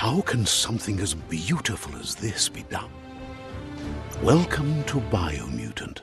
How can something as beautiful as this be done? Welcome to Biomutant.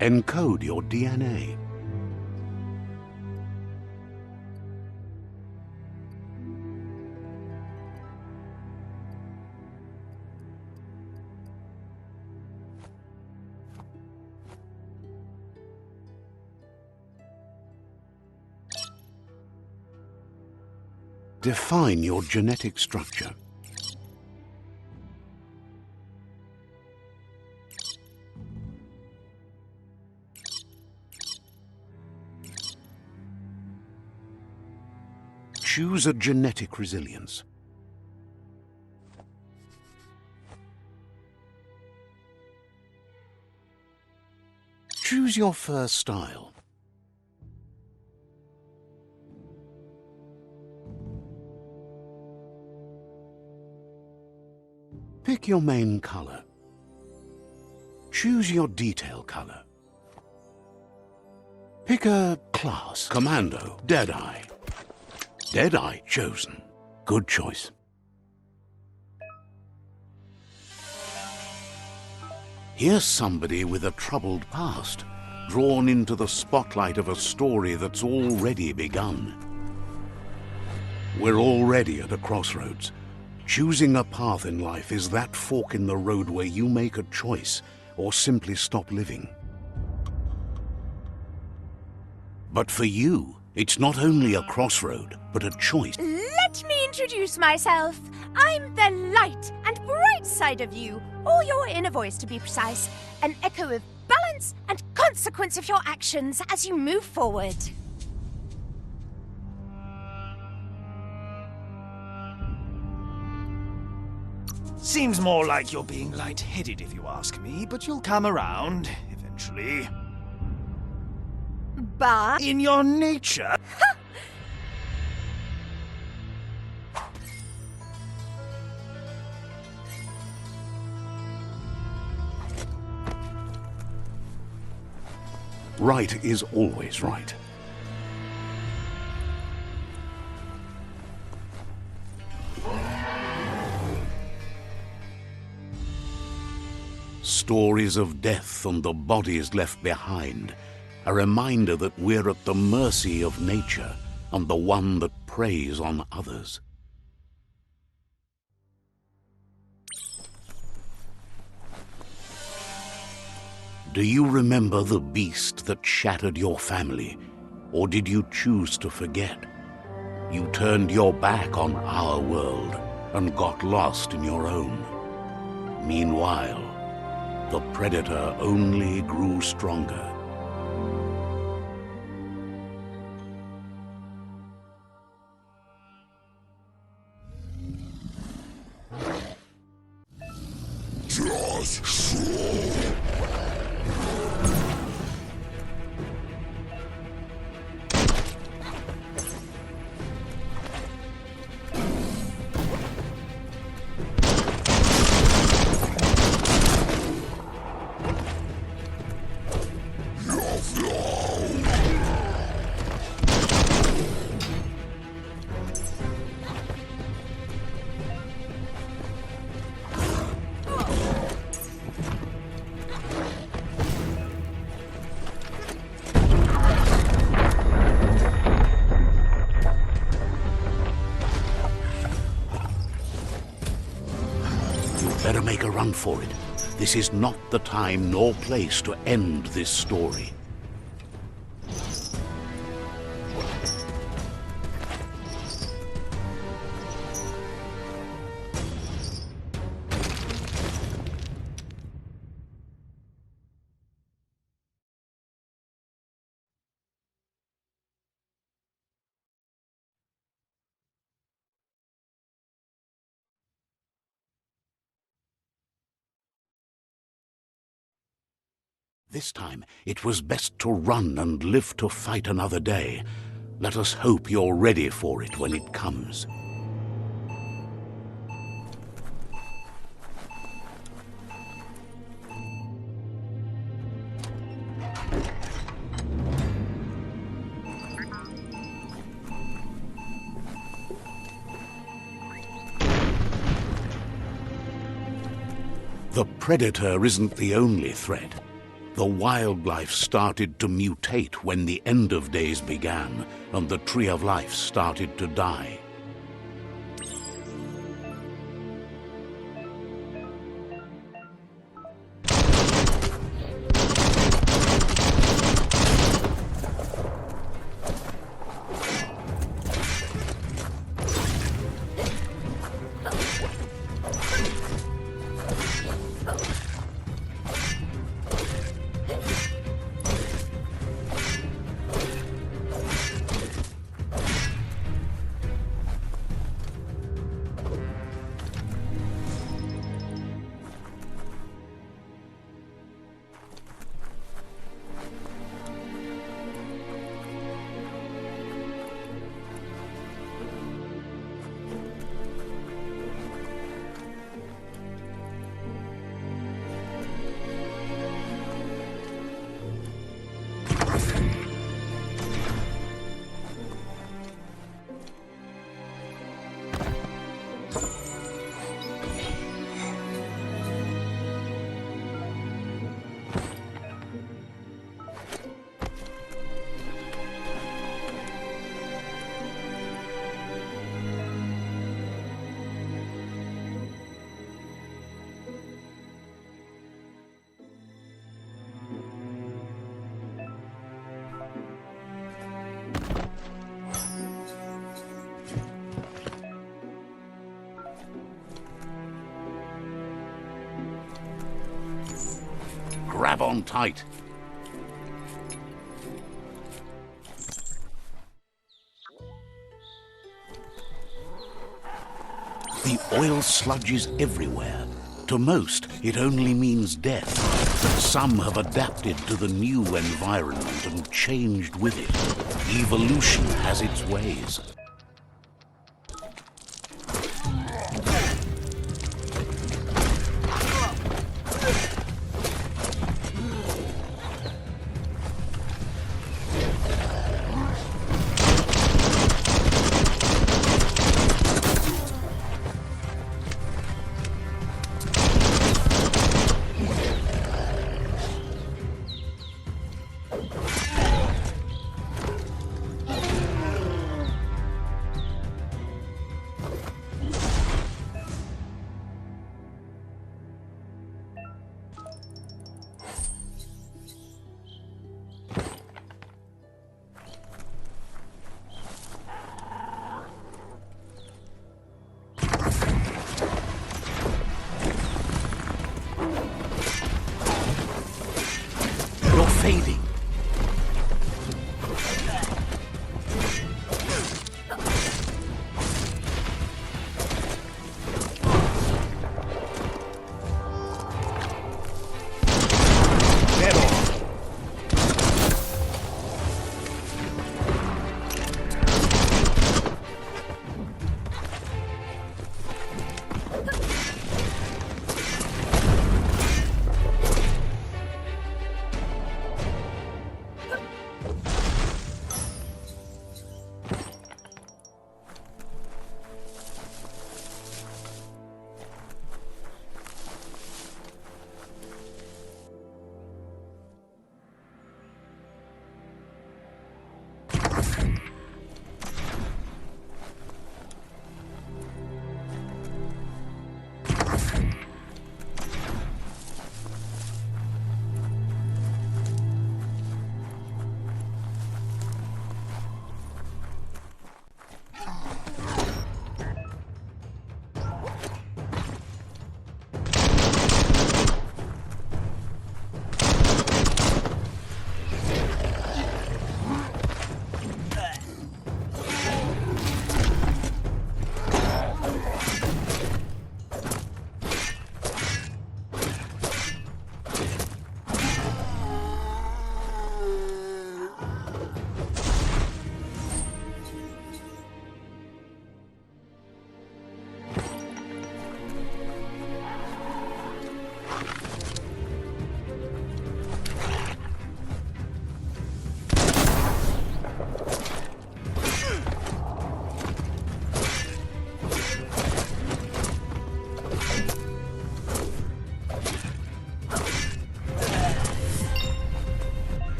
Encode your DNA. Define your genetic structure. Choose a genetic resilience. Choose your first style. Pick your main color. Choose your detail color. Pick a class. Commando. Deadeye. Deadeye chosen. Good choice. Here's somebody with a troubled past, drawn into the spotlight of a story that's already begun. We're already at a crossroads. Choosing a path in life is that fork in the road where you make a choice or simply stop living. But for you, it's not only a crossroad, but a choice. Let me introduce myself. I'm the light and bright side of you, or your inner voice to be precise. An echo of balance and consequence of your actions as you move forward. Seems more like you're being light-headed if you ask me, but you'll come around eventually. But In your nature... Right is always right. Stories of death and the bodies left behind. A reminder that we're at the mercy of nature and the one that preys on others. Do you remember the beast that shattered your family, or did you choose to forget? You turned your back on our world and got lost in your own. Meanwhile, the predator only grew stronger. Better make a run for it. This is not the time nor place to end this story. This time, it was best to run and live to fight another day. Let us hope you're ready for it when it comes. The predator isn't the only threat. The wildlife started to mutate when the end of days began, and the tree of life started to die. Grab on tight. The oil sludge is everywhere. To most, it only means death. But some have adapted to the new environment and changed with it. Evolution has its ways. Fading.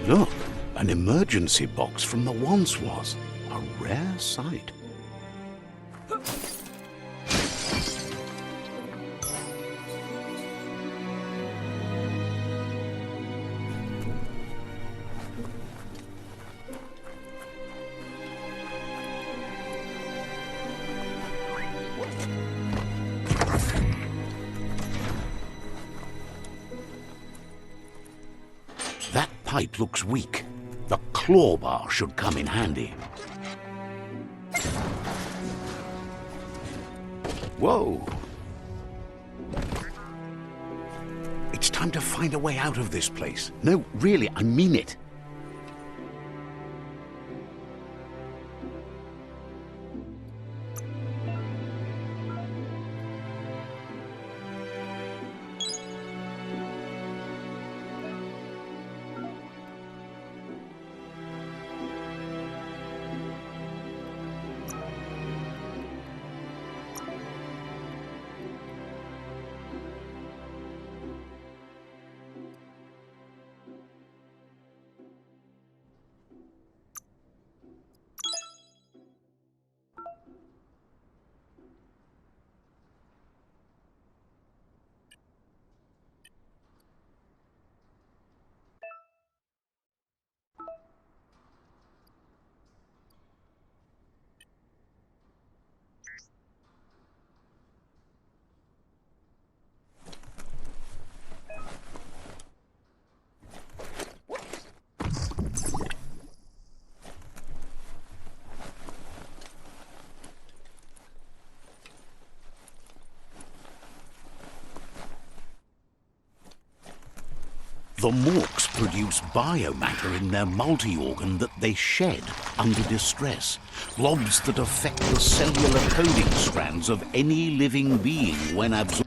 Look, an emergency box from the once was. A rare sight. That pipe looks weak. The claw bar should come in handy. Whoa! It's time to find a way out of this place. No, really, I mean it. The morks produce biomatter in their multi-organ that they shed under distress. Blobs that affect the cellular coding strands of any living being when absorbed,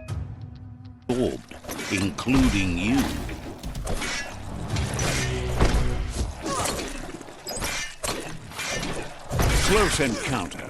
including you. Close encounter.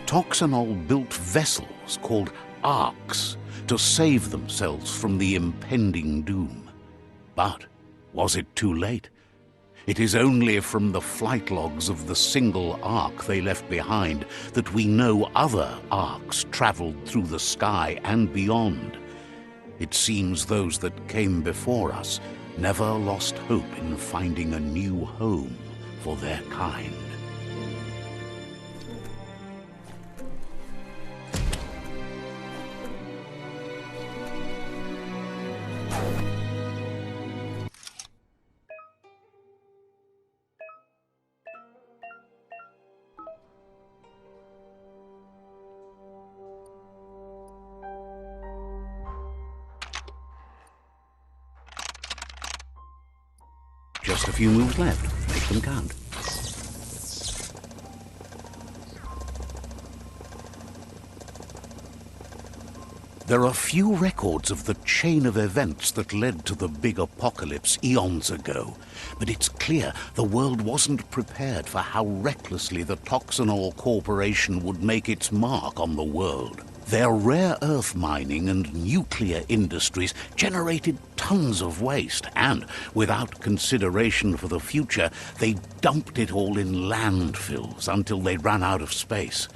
Toxanol built vessels called arks to save themselves from the impending doom. But was it too late? It is only from the flight logs of the single ark they left behind that we know other arks traveled through the sky and beyond. It seems those that came before us never lost hope in finding a new home for their kind. Just a few moves left. Make them count. There are few records of the chain of events that led to the big apocalypse eons ago, but it's clear the world wasn't prepared for how recklessly the Toxanol Corporation would make its mark on the world. Their rare earth mining and nuclear industries generated tons of waste, and, without consideration for the future, they dumped it all in landfills until they ran out of space.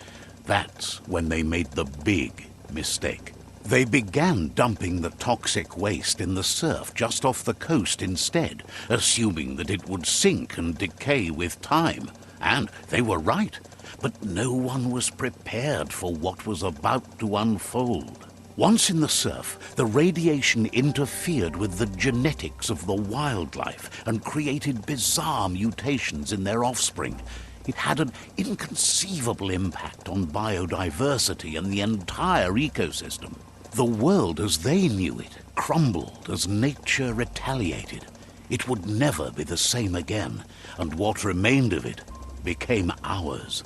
That's when they made the big mistake. They began dumping the toxic waste in the surf just off the coast instead, assuming that it would sink and decay with time. And they were right. But no one was prepared for what was about to unfold. Once in the surf, the radiation interfered with the genetics of the wildlife and created bizarre mutations in their offspring. It had an inconceivable impact on biodiversity and the entire ecosystem. The world as they knew it crumbled as nature retaliated. It would never be the same again, and what remained of it became ours.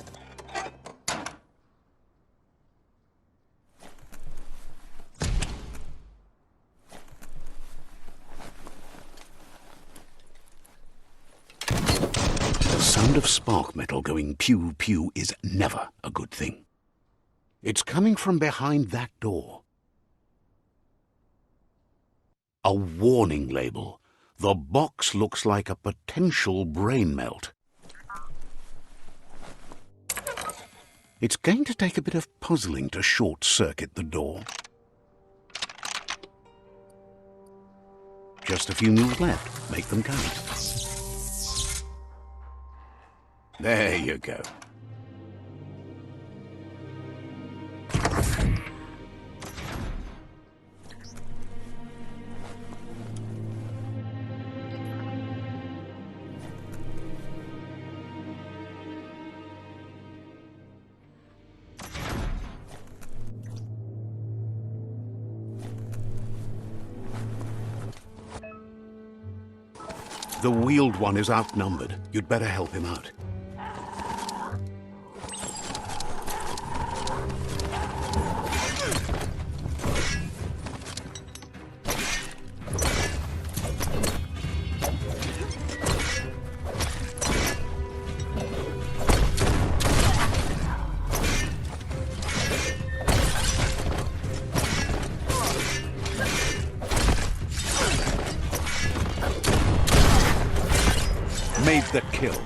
The sound of spark metal going pew-pew is never a good thing. It's coming from behind that door. A warning label. The box looks like a potential brain melt. It's going to take a bit of puzzling to short-circuit the door. Just a few moves left. Make them count. There you go. The wheeled one is outnumbered. You'd better help him out. Made the kill.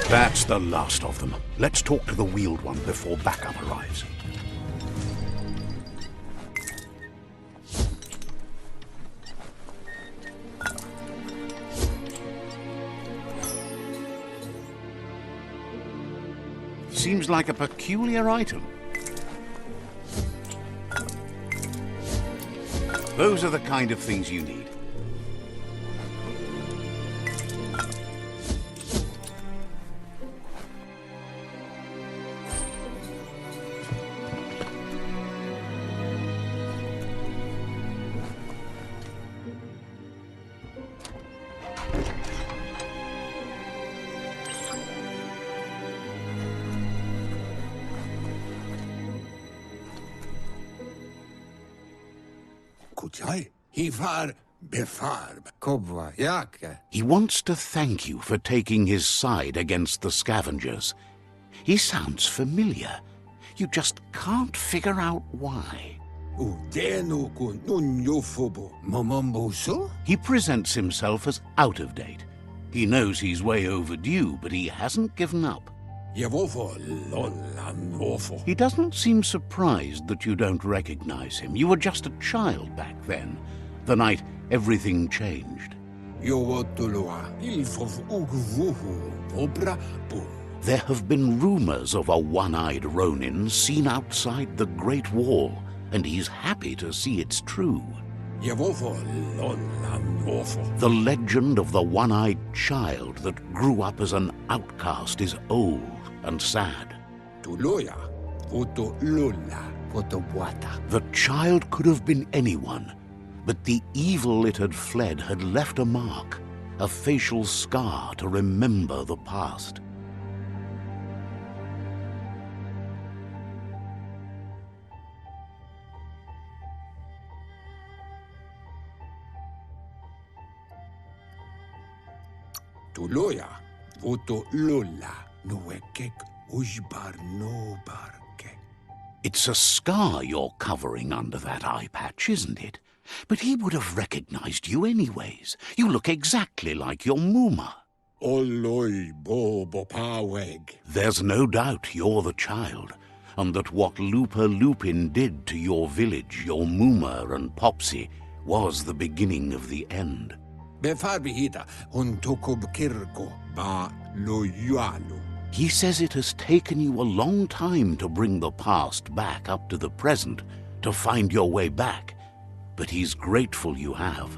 That's the last of them. Let's talk to the wheeled one before backup arrives. Seems like a peculiar item. Those are the kind of things you need. He wants to thank you for taking his side against the scavengers. He sounds familiar. You just can't figure out why. He presents himself as out of date. He knows he's way overdue, but he hasn't given up. He doesn't seem surprised that you don't recognize him. You were just a child back then, the night everything changed. There have been rumors of a one-eyed Ronin seen outside the Great Wall, and he's happy to see it's true. The legend of the one-eyed child that grew up as an outcast is old and sad. The child could have been anyone, but the evil it had fled had left a mark, a facial scar to remember the past. Voto Lola Nuekek Ujbar no Barke. It's a scar you're covering under that eye patch, isn't it? But he would have recognized you anyways. You look exactly like your Muma. Oloi Bobo Paweg. There's no doubt you're the child, and that what Lupa Lupin did to your village, your Muma and Popsy, was the beginning of the end. Befarbihita Untokob Kirko Ba Loyalo. He says it has taken you a long time to bring the past back up to the present, to find your way back, but he's grateful you have.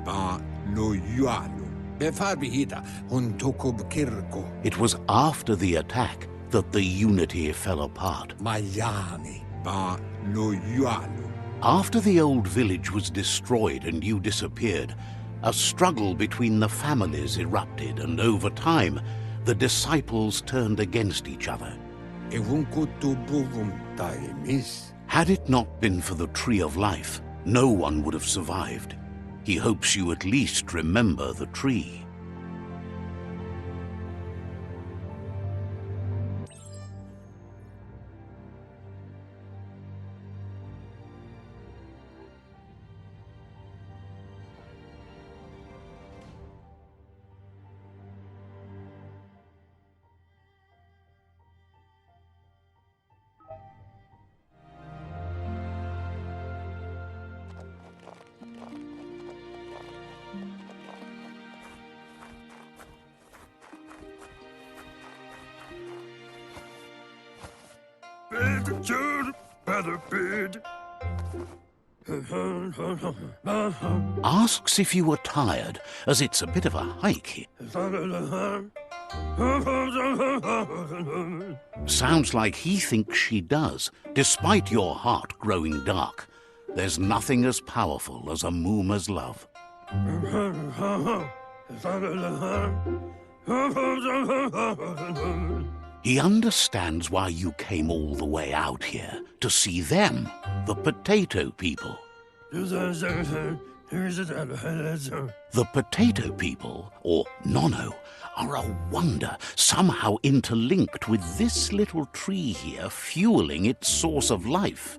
Ba Loyalo. Befarbihita Untokob Kirko. It was after the attack that the unity fell apart. Mayani Ba Loyalo. After the old village was destroyed and you disappeared, a struggle between the families erupted, and over time, the disciples turned against each other. Evunkutu Buvum Taimis. Had it not been for the Tree of Life, no one would have survived. He hopes you at least remember the tree. Asks if you were tired, as it's a bit of a hike here. Sounds like he thinks she does, despite your heart growing dark. There's nothing as powerful as a Muma's love. He understands why you came all the way out here, to see them, the potato people. The potato people, or Nono, are a wonder, somehow interlinked with this little tree here, fueling its source of life.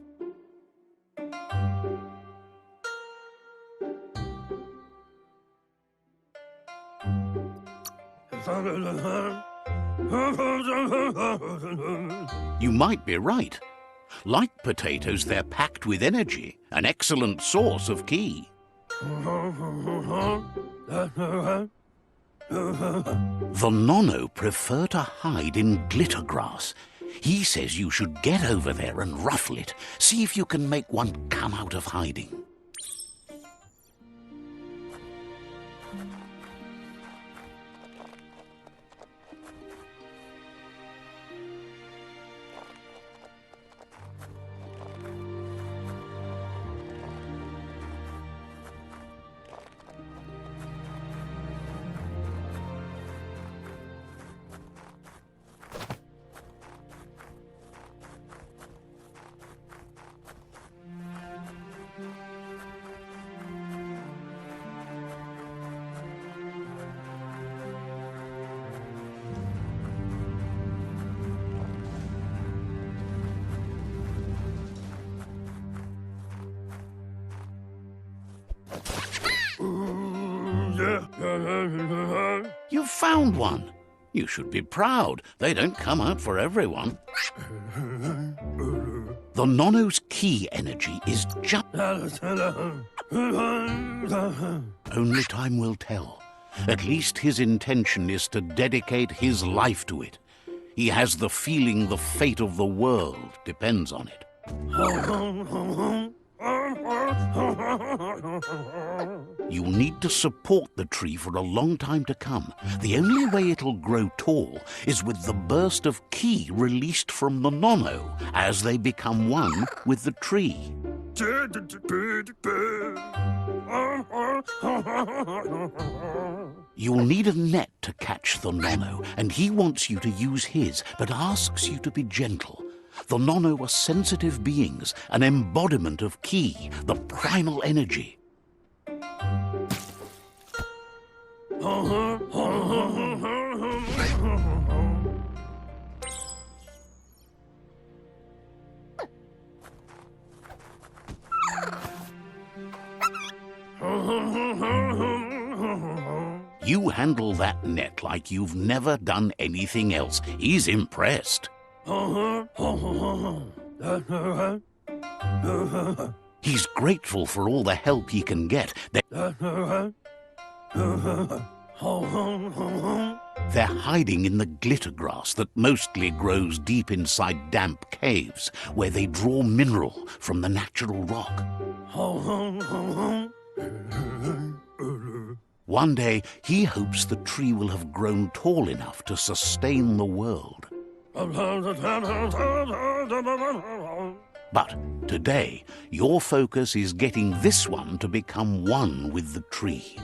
You might be right. Like potatoes, they're packed with energy, an excellent source of ki. The Nono prefer to hide in glitter grass. He says you should get over there and ruffle it. See if you can make one come out of hiding. You found one. You should be proud. They don't come out for everyone. The Nono's ki energy is just... Only time will tell. At least his intention is to dedicate his life to it. He has the feeling the fate of the world depends on it. You'll need to support the tree for a long time to come. The only way it'll grow tall is with the burst of ki released from the Nono as they become one with the tree. You'll need a net to catch the Nono, and he wants you to use his, but asks you to be gentle. The Nono are sensitive beings, an embodiment of ki, the primal energy. You handle that net like you've never done anything else. He's impressed. He's grateful for all the help he can get. They're hiding in the glitter grass that mostly grows deep inside damp caves, where they draw mineral from the natural rock. One day, he hopes the tree will have grown tall enough to sustain the world. But today, your focus is getting this one to become one with the tree.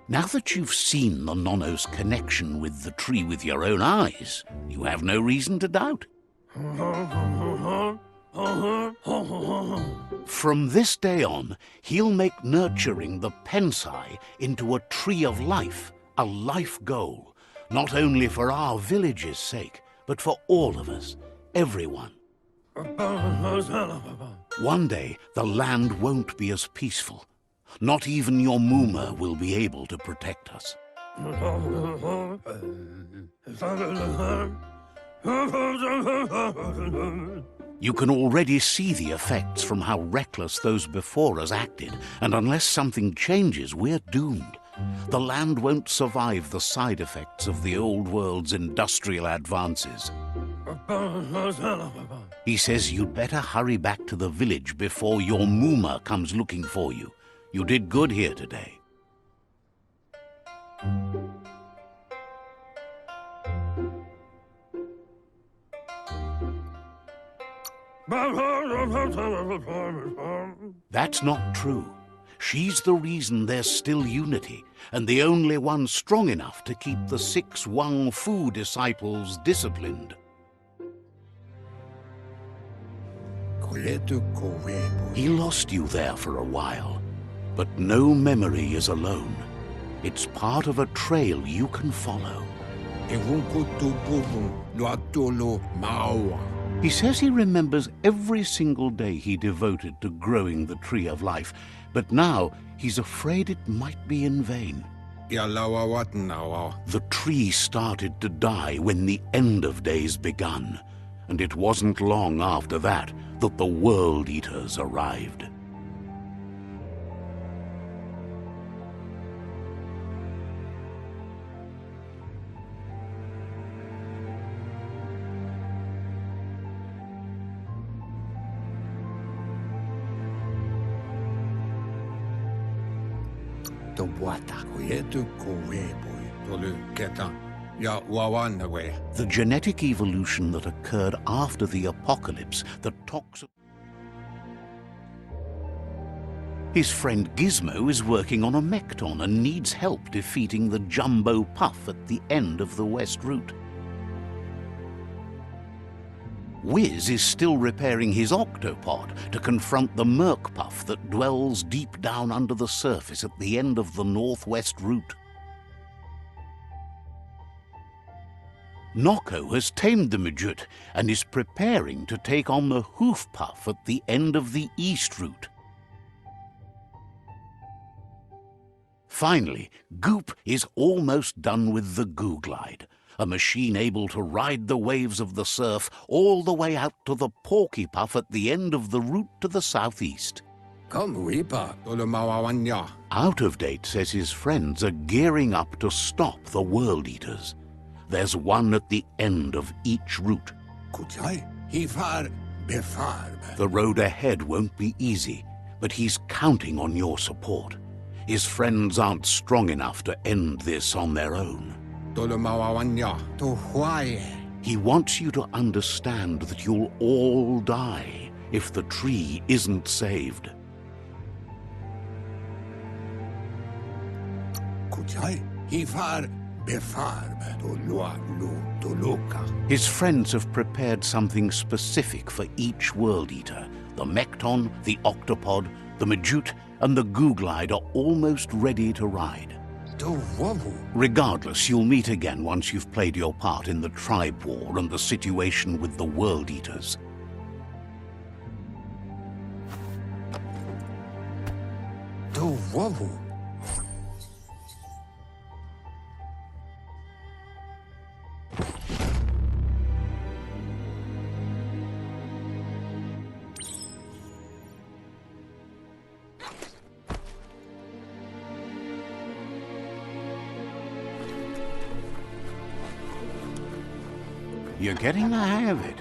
Now that you've seen the Nono's connection with the tree with your own eyes, you have no reason to doubt. From this day on, he'll make nurturing the ps5 into a tree of life, a life goal, not only for our village's sake, but for all of us, everyone. One day, the land won't be as peaceful. Not even your Muma will be able to protect us. You can already see the effects from how reckless those before us acted, and unless something changes, we're doomed. The land won't survive the side effects of the old world's industrial advances. He says you'd better hurry back to the village before your Muma comes looking for you. You did good here today. That's not true. She's the reason there's still unity, and the only one strong enough to keep the 6 Wang Fu disciples disciplined. He lost you there for a while, but no memory is alone. It's part of a trail you can follow. He says he remembers every single day he devoted to growing the tree of life, but now he's afraid it might be in vain. The tree started to die when the end of days begun, and it wasn't long after that that the World Eaters arrived. The genetic evolution that occurred after the apocalypse, the toxic... His friend Gizmo is working on a Mekton and needs help defeating the Jumbo Puff at the end of the West Route. Wiz is still repairing his octopod to confront the Merc Puff that dwells deep down under the surface at the end of the Northwest Route. Noko has tamed the Midget and is preparing to take on the Hoof Puff at the end of the East Route. Finally, Goop is almost done with the Goo Glide, a machine able to ride the waves of the surf all the way out to the Porky Puff at the end of the route to the southeast. Out of Date says his friends are gearing up to stop the World Eaters. there's one at the end of each route. Kujai, hifar befarb. The road ahead won't be easy, but he's counting on your support. His friends aren't strong enough to end this on their own. Tolomawawanya, to Hawaii. He wants you to understand that you'll all die if the tree isn't saved. Kujai, hifar befarb. Tolualu, toluka. His friends have prepared something specific for each World Eater. The Mekton, the Octopod, the Majute, and the Googlide are almost ready to ride. To wavu. Regardless, you'll meet again once you've played your part in the tribe war and the situation with the World Eaters. To wavu. You're getting the hang of it.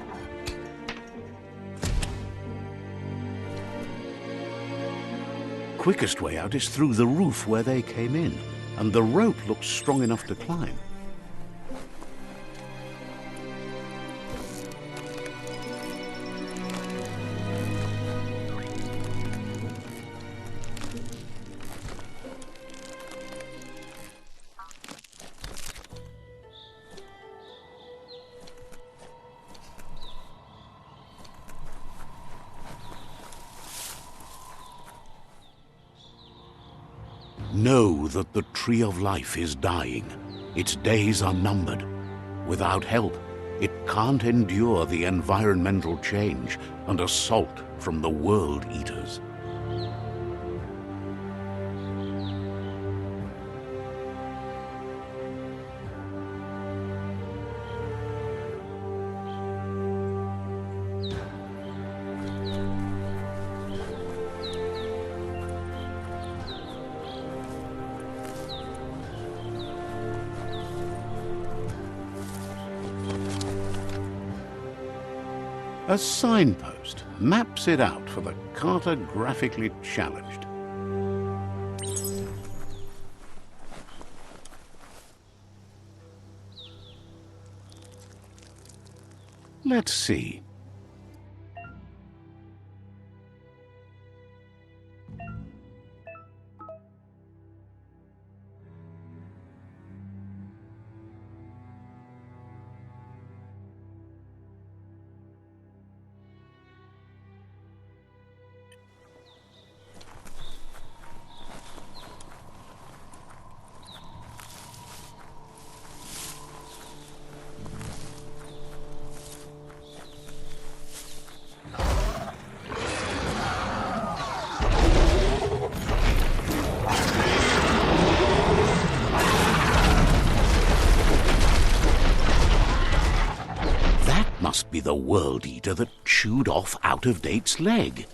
Quickest way out is through the roof where they came in, and the rope looks strong enough to climb. Know that the Tree of Life is dying. Its days are numbered. Without help, it can't endure the environmental change and assault from the World Eaters. A signpost maps it out for the cartographically challenged. Let's see. Must be the World Eater that chewed off Out-of-Date's leg.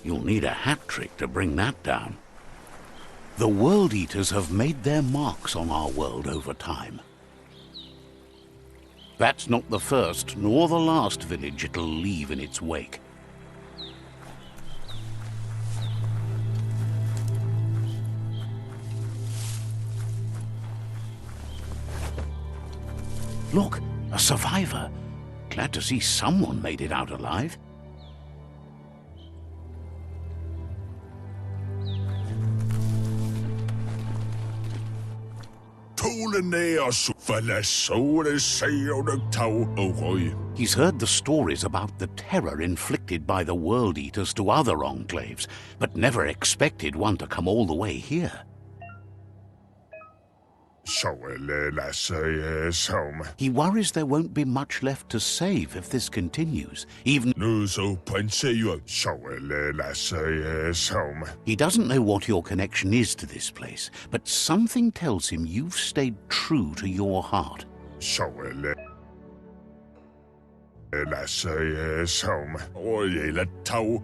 You'll need a hat trick to bring that down. The World Eaters have made their marks on our world over time. That's not the first nor the last village it'll leave in its wake. Look, a survivor. Glad to see someone made it out alive. He's heard the stories about the terror inflicted by the World Eaters to other enclaves, but never expected one to come all the way here. He worries there won't be much left to save if this continues, even... He doesn't know what your connection is to this place, but something tells him you've stayed true to your heart.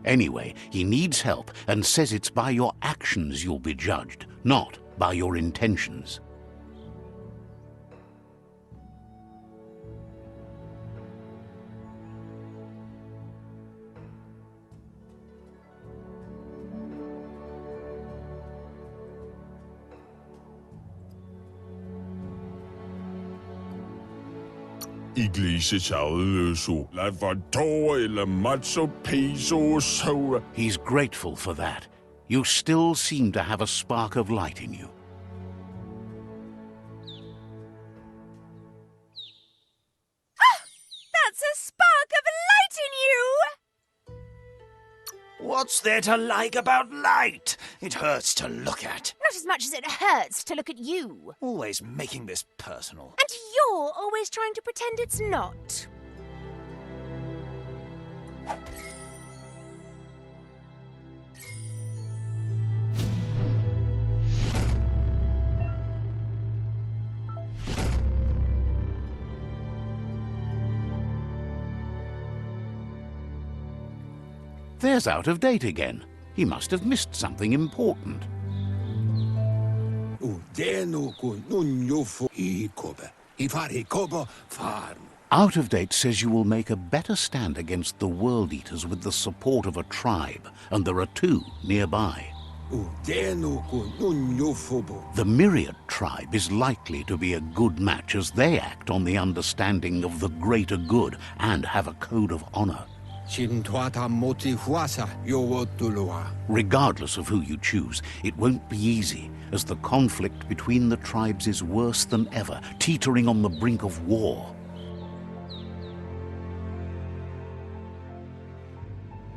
Anyway, he needs help and says it's by your actions you'll be judged, not by your intentions. He's grateful for that. You still seem to have a spark of light in you. That's a spark of light in you! What's there to like about light? It hurts to look at. Not as much as it hurts to look at you. Always making this personal. And you're always trying to pretend it's not. There's out of date again. He must have missed something important. Out of date says you will make a better stand against the world eaters with the support of a tribe, and there are two nearby. The Myriad tribe is likely to be a good match as they act on the understanding of the greater good and have a code of honor. Regardless of who you choose, it won't be easy, as the conflict between the tribes is worse than ever, teetering on the brink of war.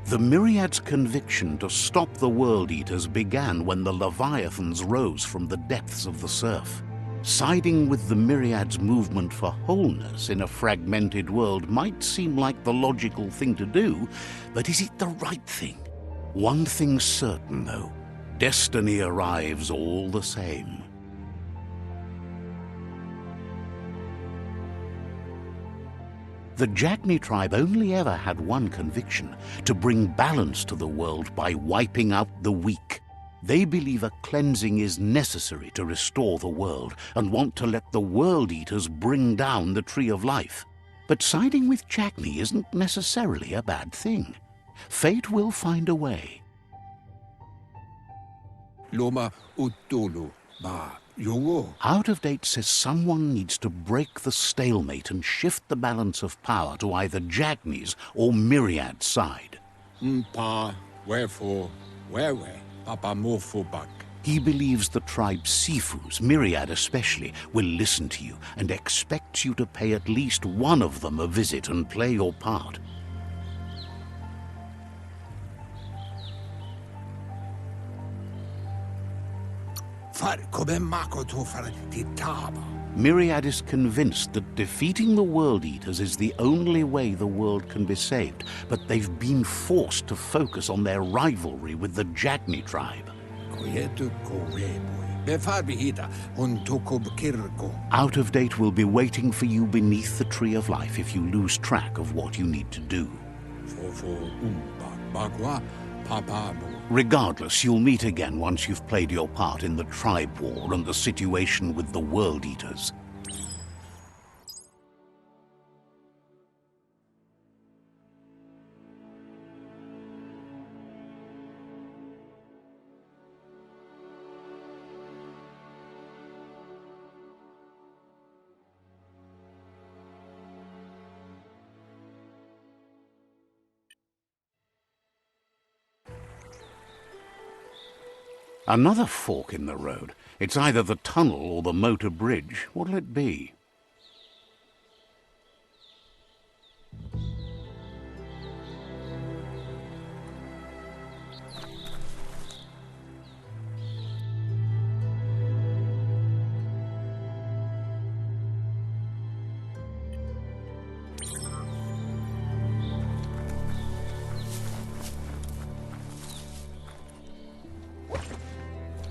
The Myriad's conviction to stop the World Eaters began when the Leviathans rose from the depths of the surf. Siding with the Myriad's movement for wholeness in a fragmented world might seem like the logical thing to do, but is it the right thing? One thing's certain, though. Destiny arrives all the same. The Jagni tribe only ever had one conviction: to bring balance to the world by wiping out the weak. They believe a cleansing is necessary to restore the world and want to let the World Eaters bring down the Tree of Life. But siding with Jagni isn't necessarily a bad thing. Fate will find a way. Out of date says someone needs to break the stalemate and shift the balance of power to either Jagni's or Myriad's side. He believes the tribe's Sifus, Myriad especially, will listen to you and expects you to pay at least one of them a visit and play your part. Myriad is convinced that defeating the World Eaters is the only way the world can be saved, but they've been forced to focus on their rivalry with the Jagni tribe. Out of date will be waiting for you beneath the Tree of Life if you lose track of what you need to do. Regardless, you'll meet again once you've played your part in the tribe war and the situation with the World Eaters. Another fork in the road. It's either the tunnel or the motor bridge. What'll it be?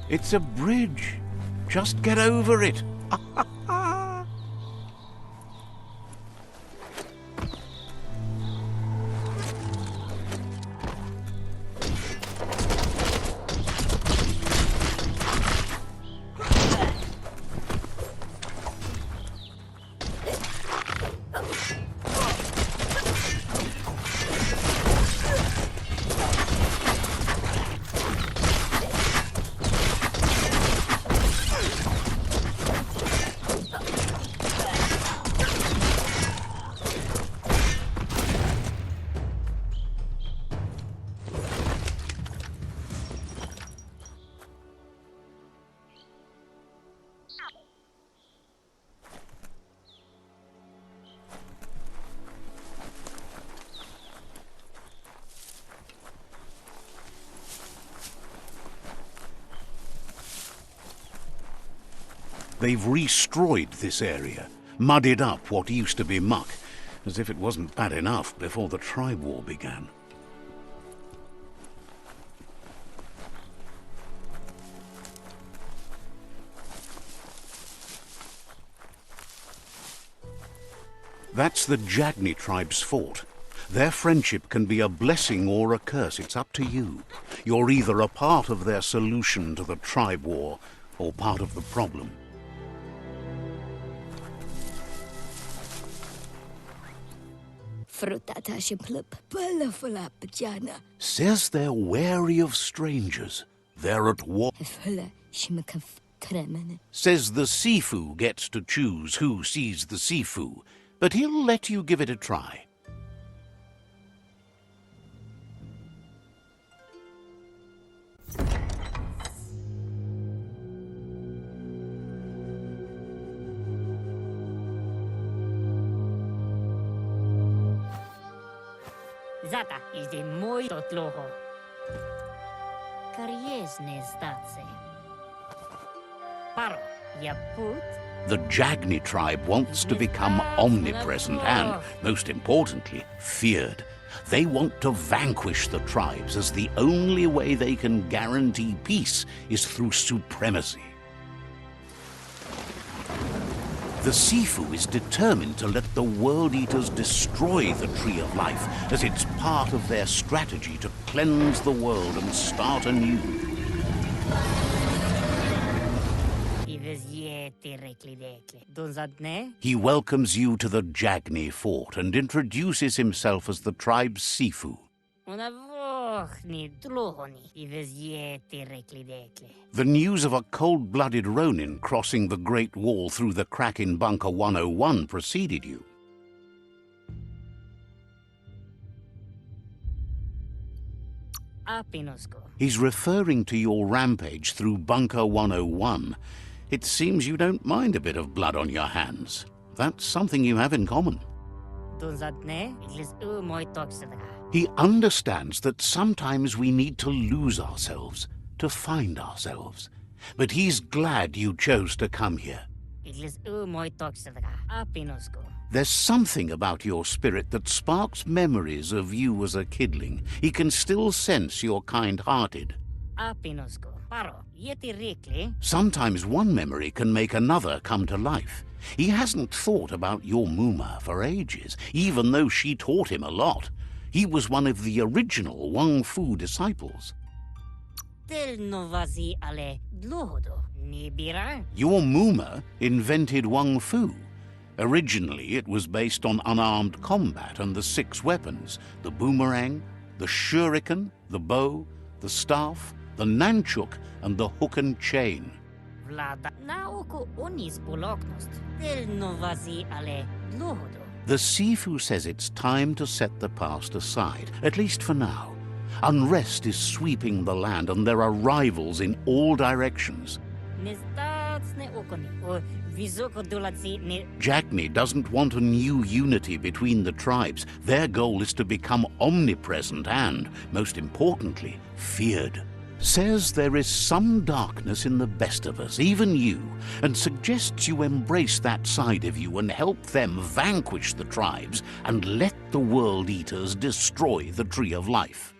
It's a bridge. Just get over it. They've destroyed this area, muddied up what used to be muck, as if it wasn't bad enough before the tribe war began. That's the Jagni tribe's fort. Their friendship can be a blessing or a curse. It's up to you. You're either a part of their solution to the tribe war or part of the problem. Says they're wary of strangers. They're at war. Says the Sifu gets to choose who sees the Sifu, but he'll let you give it a try. Zata is de muito tloho. Kariesne statse. Paro, ya put? The Jagni tribe wants to become omnipresent and, most importantly, feared. They want to vanquish the tribes, as the only way they can guarantee peace is through supremacy. The Sifu is determined to let the World Eaters destroy the Tree of Life, as it's part of their strategy to cleanse the world and start anew. He welcomes you to the Jagni fort and introduces himself as the tribe's Sifu. The news of a cold-blooded Ronin crossing the Great Wall through the crack in Bunker 101 preceded you. He's referring to your rampage through Bunker 101. It seems you don't mind a bit of blood on your hands. That's something you have in common. He understands that sometimes we need to lose ourselves, to find ourselves. But he's glad you chose to come here. There's something about your spirit that sparks memories of you as a kidling. He can still sense you're kind-hearted. Sometimes one memory can make another come to life. He hasn't thought about your Muma for ages, even though she taught him a lot. He was one of the original Wang Fu disciples. Your Muma invented Wang Fu. Originally, it was based on unarmed combat and the 6 weapons: the boomerang, the shuriken, the bow, the staff, the nunchuk, and the hook and chain. The Sifu says it's time to set the past aside, at least for now. Unrest is sweeping the land and there are rivals in all directions. Jagni doesn't want a new unity between the tribes. Their goal is to become omnipresent and, most importantly, feared. Says there is some darkness in the best of us, even you, and suggests you embrace that side of you and help them vanquish the tribes and let the World Eaters destroy the Tree of Life.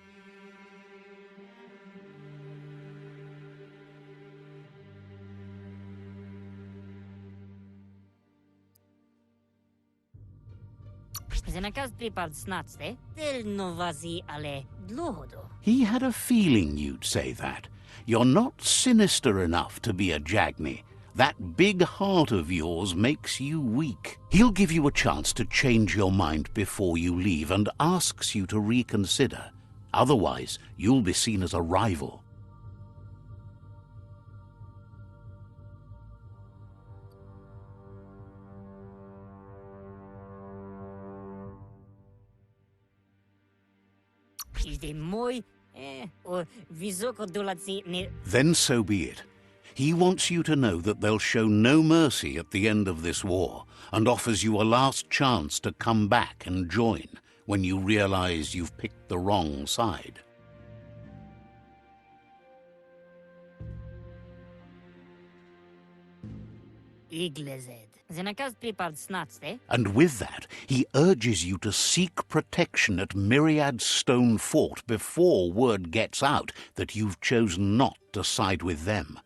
He had a feeling you'd say that. You're not sinister enough to be a Jagni. That big heart of yours makes you weak. He'll give you a chance to change your mind before you leave and asks you to reconsider. Otherwise, you'll be seen as a rival. Then so be it. He wants you to know that they'll show no mercy at the end of this war, and offers you a last chance to come back and join when you realize you've picked the wrong side. Iglezed. Zenakaz pripad snatste. And with that, he urges you to seek protection at Myriad's stone fort before word gets out that you've chosen not to side with them.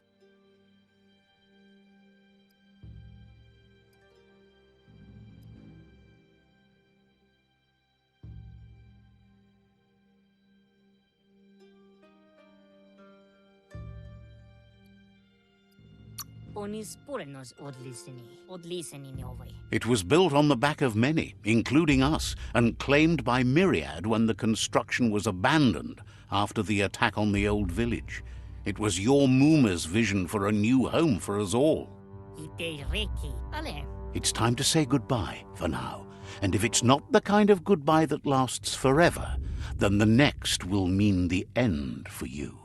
It was built on the back of many, including us, and claimed by Myriad when the construction was abandoned after the attack on the old village. It was your Mooma's vision for a new home for us all. It's time to say goodbye for now, and if it's not the kind of goodbye that lasts forever, then the next will mean the end for you.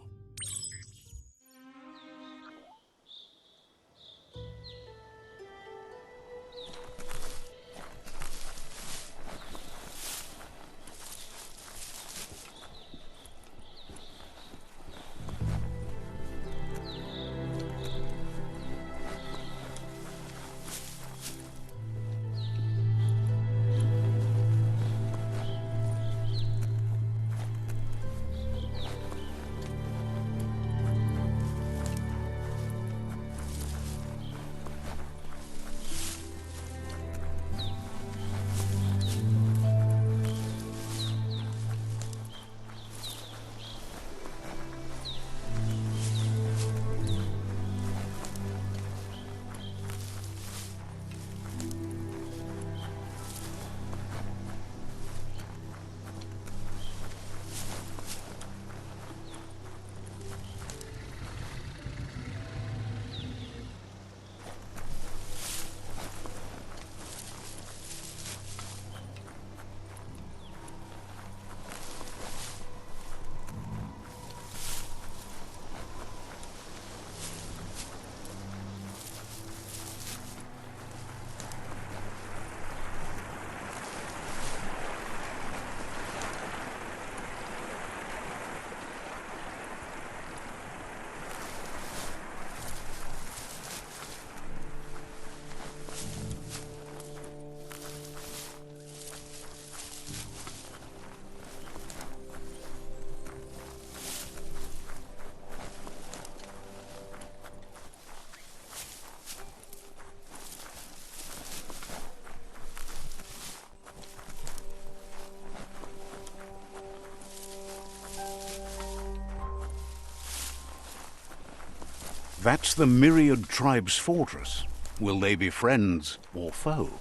That's the Myriad tribe's fortress. Will they be friends or foe?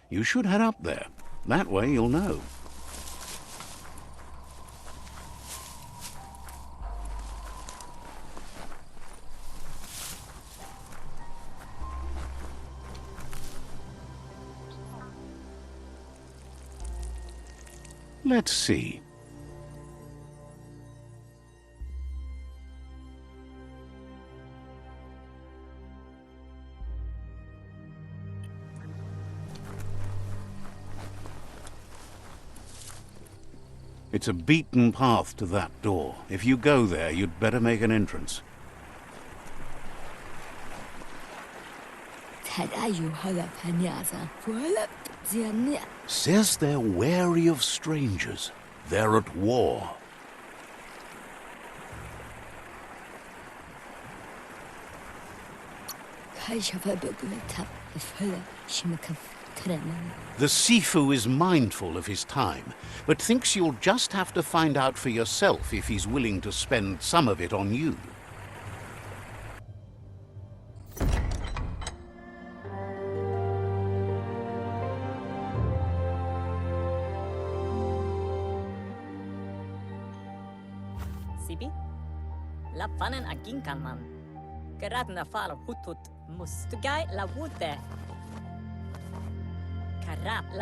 You should head up there. That way you'll know. Let's see. It's a beaten path to that door. If you go there, you'd better make an entrance. Says they're wary of strangers. They're at war. The Sifu is mindful of his time, but thinks you'll just have to find out for yourself if he's willing to spend some of it on you. Sibi? La fanen agin kan man. Gerat na fal hutut mustugai la wute.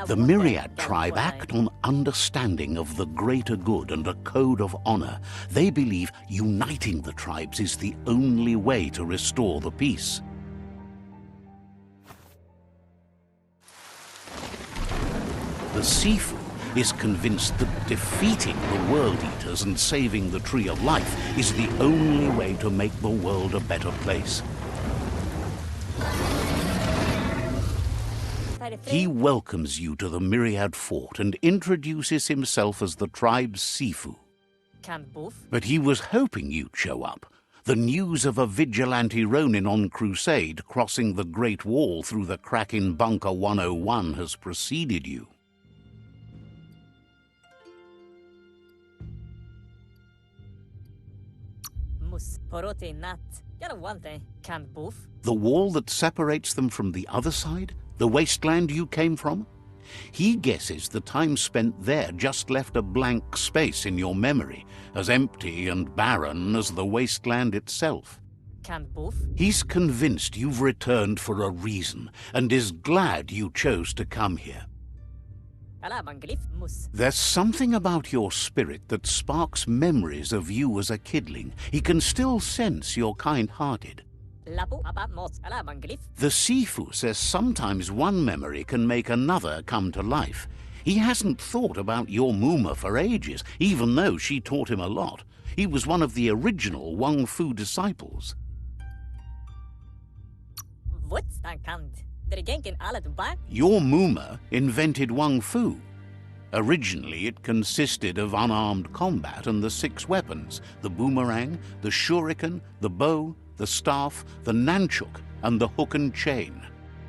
The Myriad tribe act on understanding of the greater good and a code of honor. They believe uniting the tribes is the only way to restore the peace. The Sifu is convinced that defeating the World Eaters and saving the Tree of Life is the only way to make the world a better place. He welcomes you to the Myriad Fort and introduces himself as the tribe's Sifu. But he was hoping you'd show up. The news of a vigilante Ronin on crusade crossing the Great Wall through the crack in Bunker 101 has preceded you. The wall that separates them from the other side? The wasteland you came from? He guesses the time spent there just left a blank space in your memory, as empty and barren as the wasteland itself. He's convinced you've returned for a reason, and is glad you chose to come here. There's something about your spirit that sparks memories of you as a kidling. He can still sense you're kind-hearted. The Sifu says sometimes one memory can make another come to life. He hasn't thought about your Muma for ages, even though she taught him a lot. He was one of the original Wang Fu disciples. Your Muma invented Wang Fu. Originally, it consisted of unarmed combat and the 6 weapons: the boomerang, the shuriken, the bow, the staff, the nunchuk, and the hook and chain.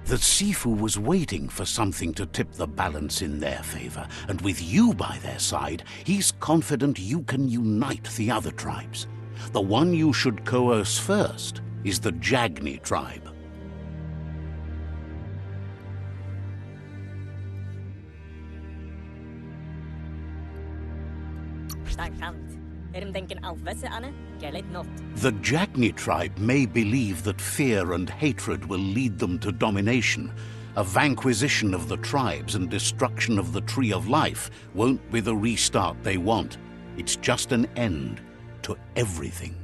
The Sifu was waiting for something to tip the balance in their favor, and with you by their side, he's confident you can unite the other tribes. The one you should coerce first is the Jagni tribe. The Jagni tribe may believe that fear and hatred will lead them to domination. A vanquisition of the tribes and destruction of the Tree of Life won't be the restart they want. It's just an end to everything.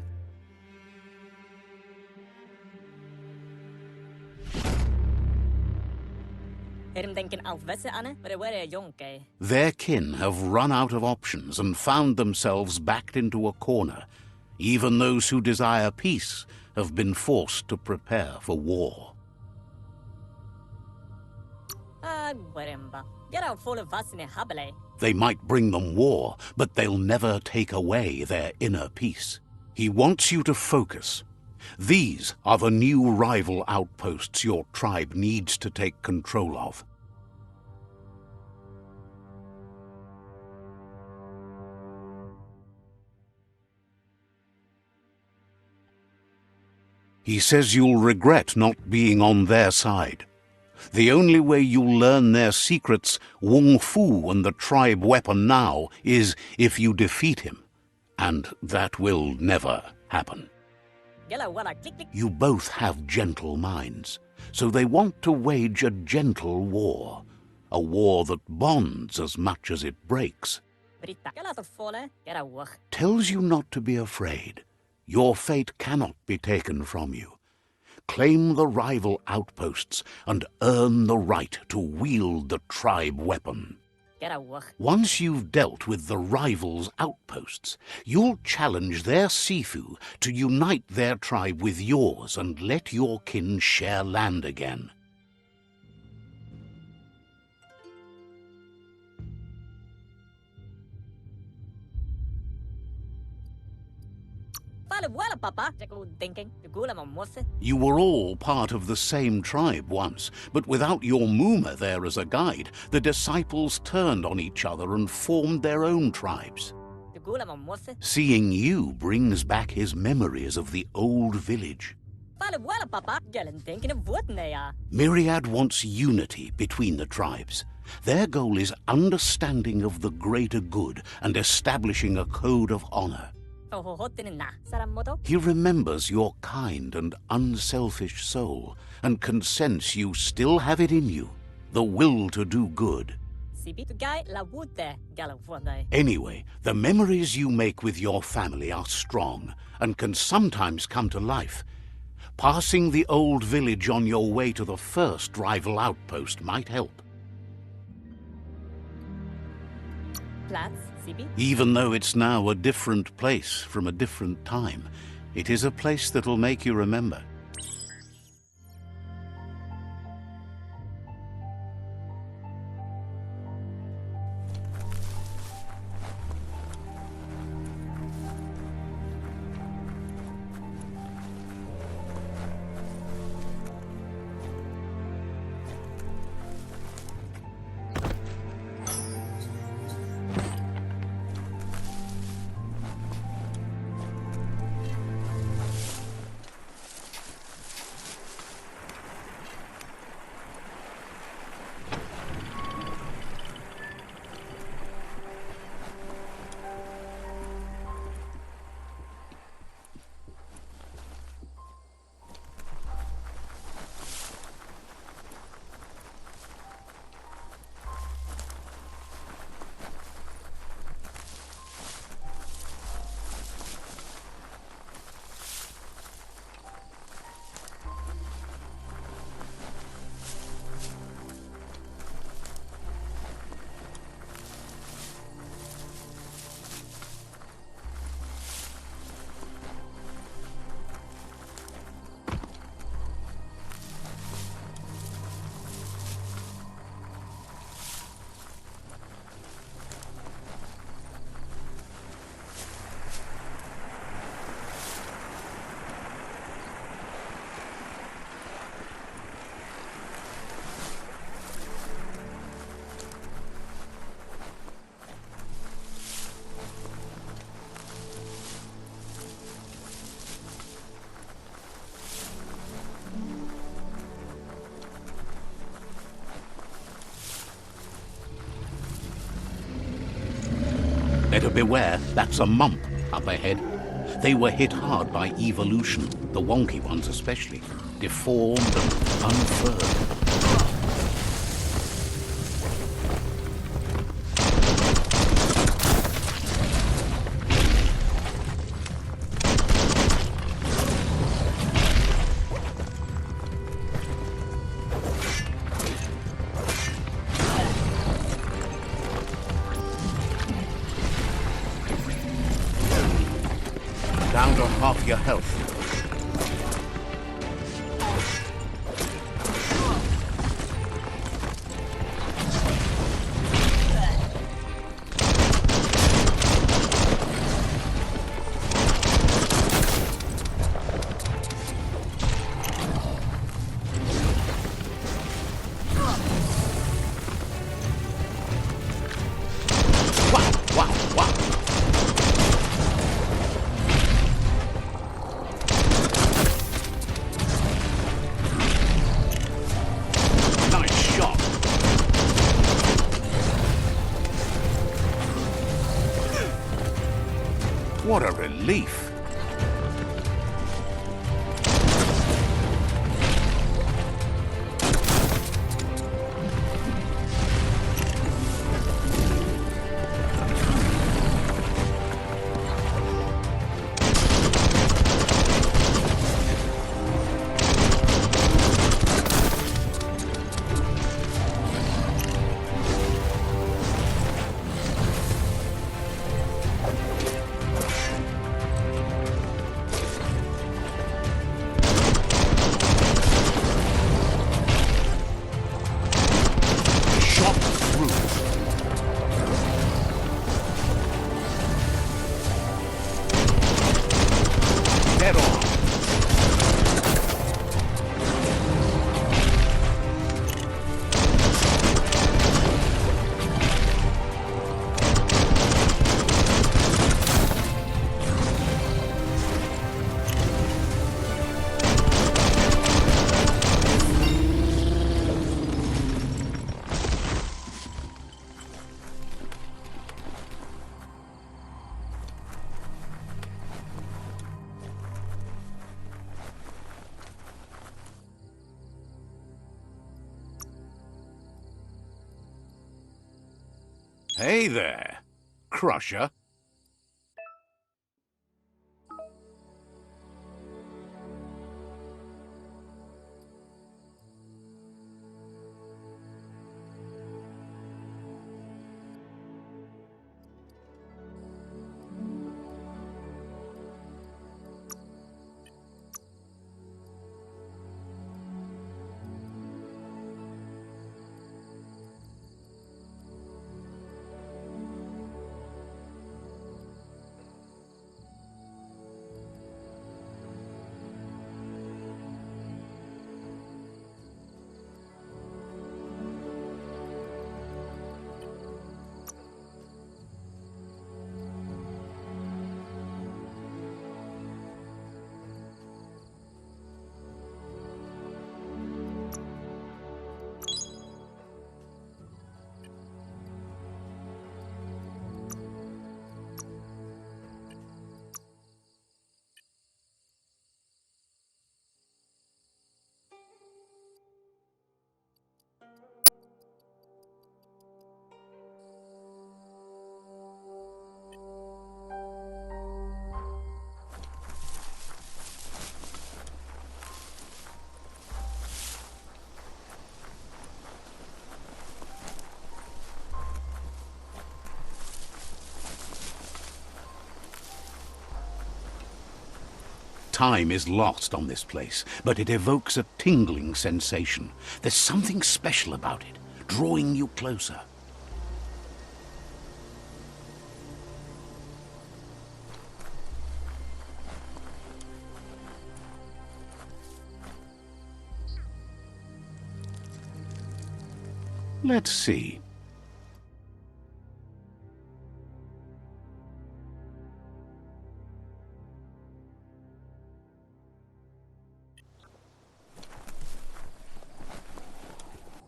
Their kin have run out of options and found themselves backed into a corner. Even those who desire peace have been forced to prepare for war. They might bring them war, but they'll never take away their inner peace. He wants you to focus. These are the new rival outposts your tribe needs to take control of. He says you'll regret not being on their side. The only way you'll learn their secrets, Wung Fu and the tribe weapon now, is if you defeat him. And that will never happen. You both have gentle minds, so they want to wage a gentle war. A war that bonds as much as it breaks. Tells you not to be afraid. Your fate cannot be taken from you. Claim the rival outposts and earn the right to wield the tribe weapon. Once you've dealt with the rivals' outposts, you'll challenge their Sifu to unite their tribe with yours and let your kin share land again. You were all part of the same tribe once, but without your Muma there as a guide, the disciples turned on each other and formed their own tribes. Seeing you brings back his memories of the old village. Myriad wants unity between the tribes. Their goal is understanding of the greater good and establishing a code of honor. He remembers your kind and unselfish soul and can sense you still have it in you, the will to do good. Anyway, the memories you make with your family are strong and can sometimes come to life. Passing the old village on your way to the first rival outpost might help. Even though it's now a different place from a different time, it is a place that'll make you remember. Better beware, that's a mump up ahead. They were hit hard by evolution, the wonky ones especially, deformed and unfurled. Down to half your health. What a relief! Dead on. Hey there, Crusher. Time is lost on this place, but it evokes a tingling sensation. There's something special about it, drawing you closer. Let's see.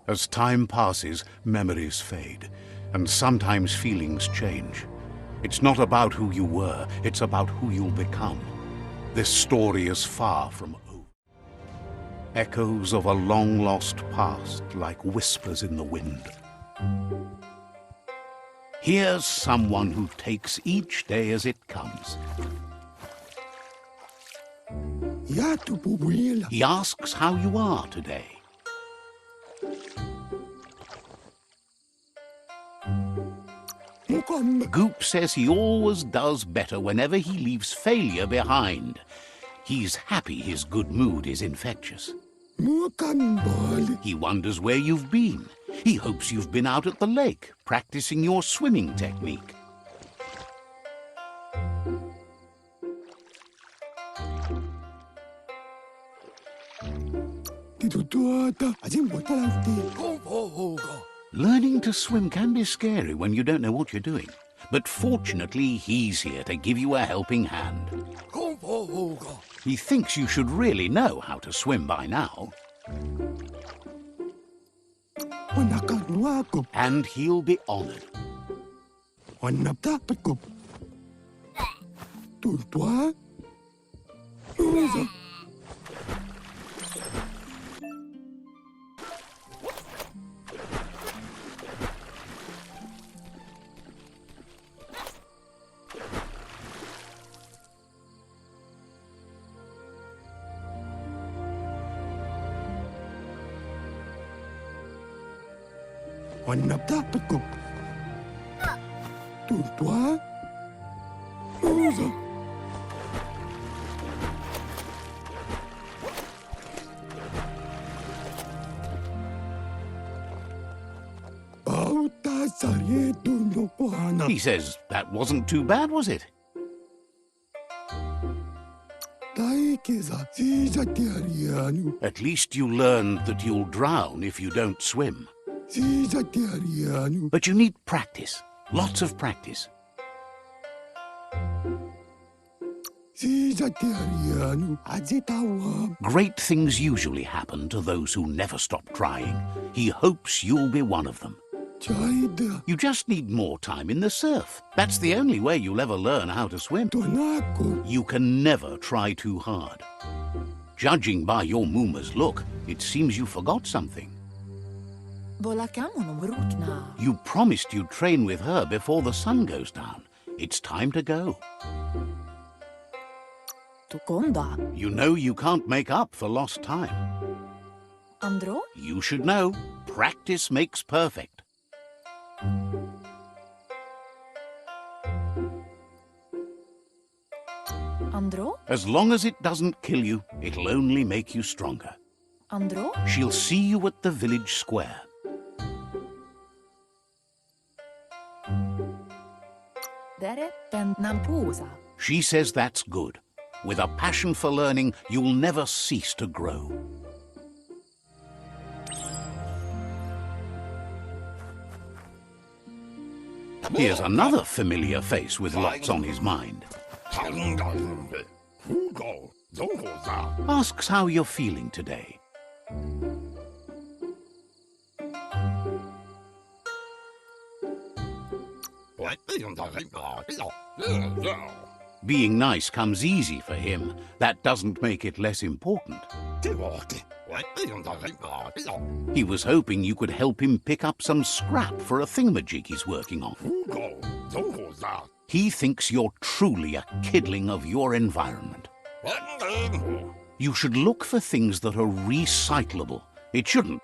As time passes, memories fade, and sometimes feelings change. It's not about who you were, it's about who you'll become. This story is far from over. Echoes of a long-lost past, like whispers in the wind. Here's someone who takes each day as it comes. He asks how you are today. Goop says he always does better whenever he leaves failure behind. He's happy his good mood is infectious. He wonders where you've been. He hopes you've been out at the lake, practicing your swimming technique. Learning to swim can be scary when you don't know what you're doing. But fortunately, he's here to give you a helping hand. He thinks you should really know how to swim by now. And he'll be honored. He says, that wasn't too bad, was it? At least you learned that you'll drown if you don't swim. But you need practice, lots of practice. Great things usually happen to those who never stop trying. He hopes you'll be one of them. You just need more time in the surf. That's the only way you'll ever learn how to swim. You can never try too hard. Judging by your Muma's look, it seems you forgot something. You promised you'd train with her before the sun goes down. It's time to go. You know you can't make up for lost time. You should know, practice makes perfect. As long as it doesn't kill you, it'll only make you stronger. She'll see you at the village square. She says that's good. With a passion for learning, you'll never cease to grow. Here's another familiar face with lots on his mind. Asks how you're feeling today. Being nice comes easy for him. That doesn't make it less important. He was hoping you could help him pick up some scrap for a thingamajig he's working on. He thinks you're truly a kidling of your environment. You should look for things that are recyclable. It shouldn't.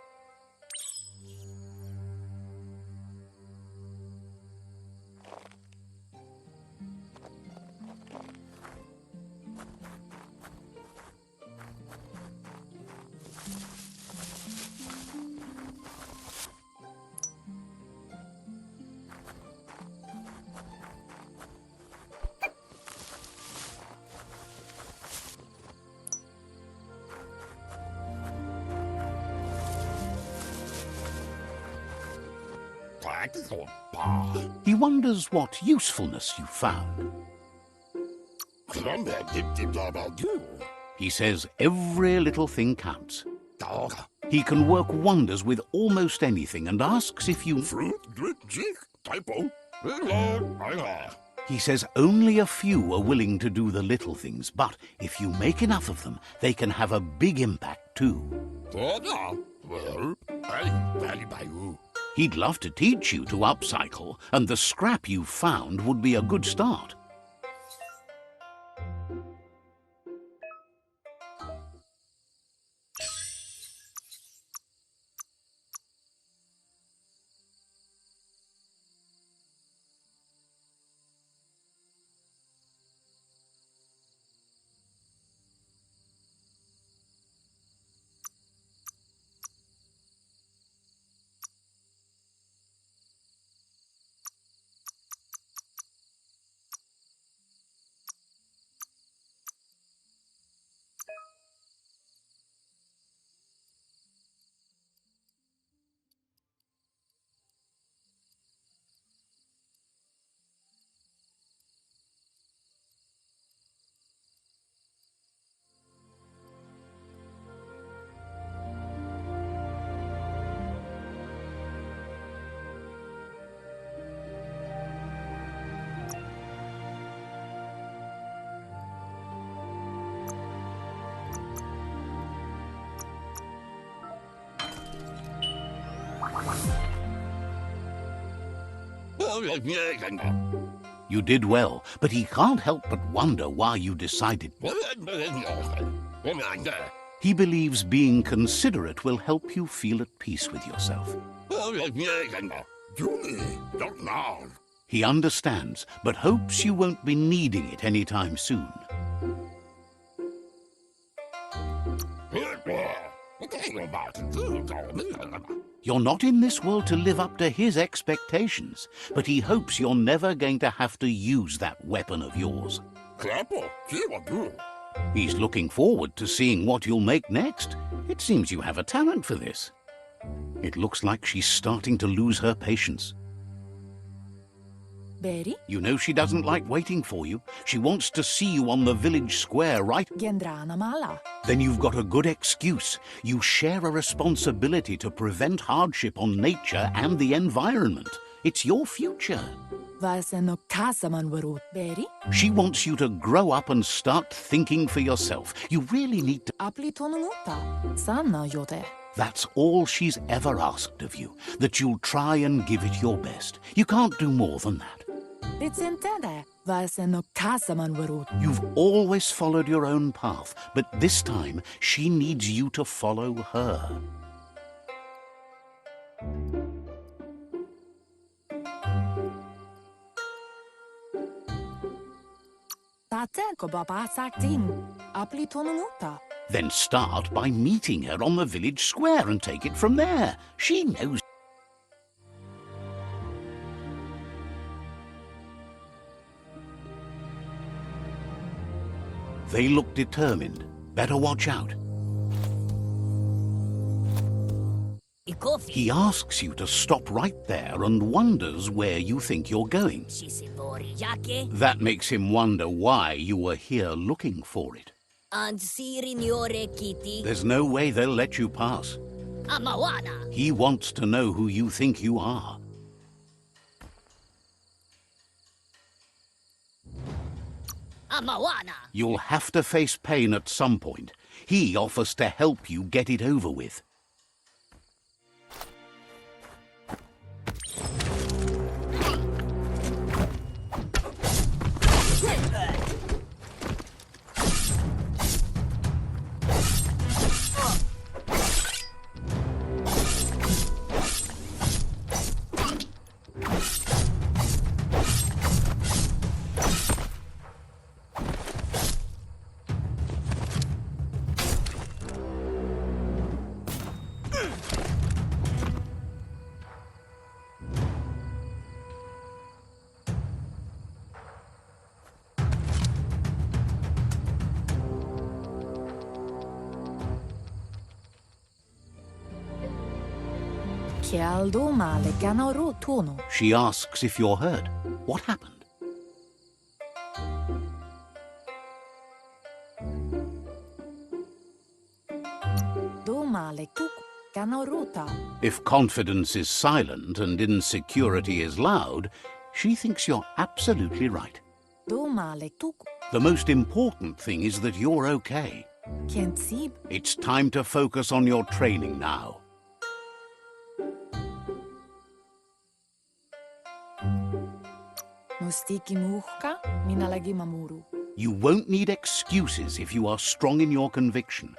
He wonders what usefulness you found. He says every little thing counts. He can work wonders with almost anything and asks if you... He says only a few are willing to do the little things, but if you make enough of them, they can have a big impact too. He'd love to teach you to upcycle, and the scrap you found would be a good start. You did well, but he can't help but wonder why you decided. He believes being considerate will help you feel at peace with yourself. He understands, but hopes you won't be needing it anytime soon. You're not in this world to live up to his expectations, but he hopes you're never going to have to use that weapon of yours. He's looking forward to seeing what you'll make next. It seems you have a talent for this. It looks like she's starting to lose her patience. Beri? You know she doesn't like waiting for you. She wants to see you on the village square, right? Gendrana mala. Then you've got a good excuse. You share a responsibility to prevent hardship on nature and the environment. It's your future. Vaseno kasaman warut. Beri? She wants you to grow up and start thinking for yourself. You really need to... Apli tonumuta. Sana yote. That's all she's ever asked of you, that you'll try and give it your best. You can't do more than that. It's intende. Vaseno kasaman warut. You've always followed your own path, but this time she needs you to follow her. Taten ko babasak din. Apli tonumuta. Then start by meeting her on the village square and take it from there. She knows. They look determined. Better watch out. He asks you to stop right there and wonders where you think you're going. That makes him wonder why you were here looking for it. There's no way they'll let you pass. He wants to know who you think you are. You'll have to face pain at some point. He offers to help you get it over with. She asks if you're hurt. What happened? If confidence is silent and insecurity is loud, She thinks you're absolutely right. Tuku. The most important thing is that you're okay. Kiensib. It's time to focus on your training now. Mustiki muhka, minalagi mamuru. You won't need excuses if you are strong in your conviction.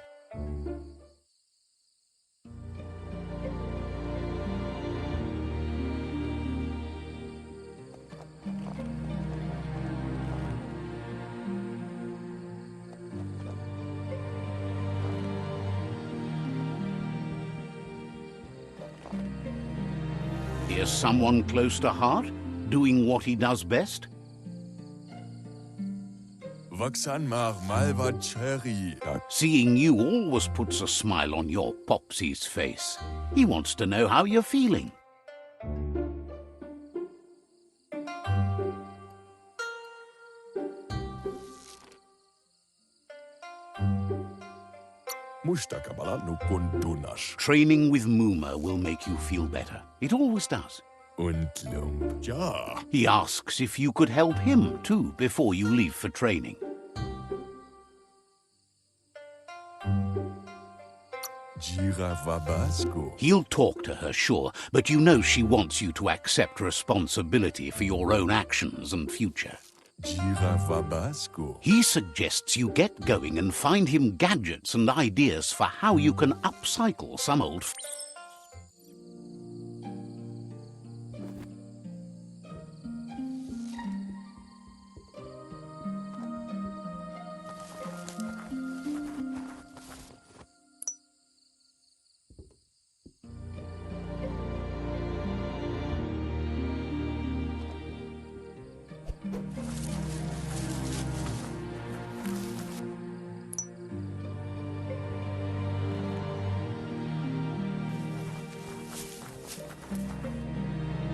Here's someone close to heart, doing what he does best. Vaksan mar malva cherry. Seeing you always puts a smile on your Popsy's face. He wants to know how you're feeling. Mustakabala no kuntunash. Training with Muma will make you feel better. It always does. Und lump. Ja. He asks if you could help him too before you leave for training. Jira Vabasco. He'll talk to her, sure, but you know she wants you to accept responsibility for your own actions and future. Jira Vabasco. He suggests you get going and find him gadgets and ideas for how you can upcycle some old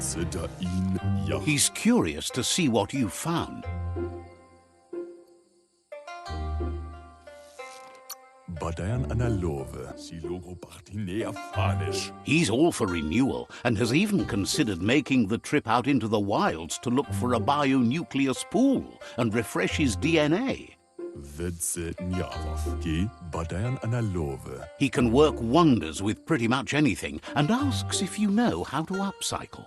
Sedain ja. He's curious to see what you've found. Badayan analove. Si logo partinea fanish. He's all for renewal and has even considered making the trip out into the wilds to look for a bionucleus pool and refresh his DNA. Vedse njavov. Ki badayan analove. He can work wonders with pretty much anything and asks if you know how to upcycle.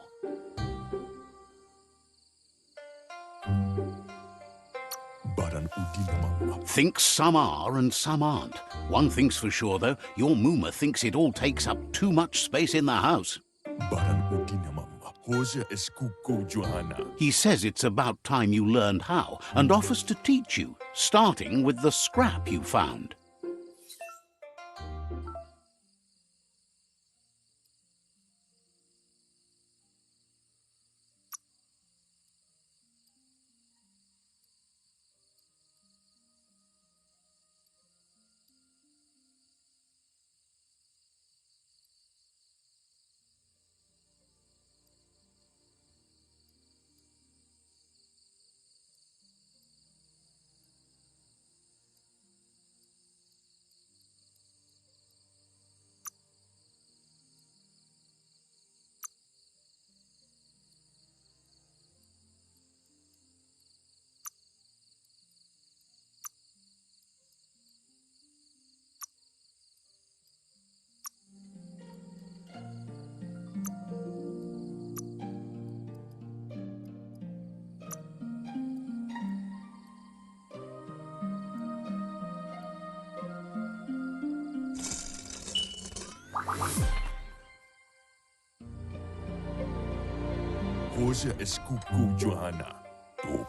Badan udinamanga. Thinks some are and some aren't. One thing's for sure, though, your Muma thinks it all takes up too much space in the house. Badan udinamanga. Hoja eskuko Johanna. He says it's about time you learned how and offers to teach you, starting with the scrap you found. Hoja eskuko Johanna.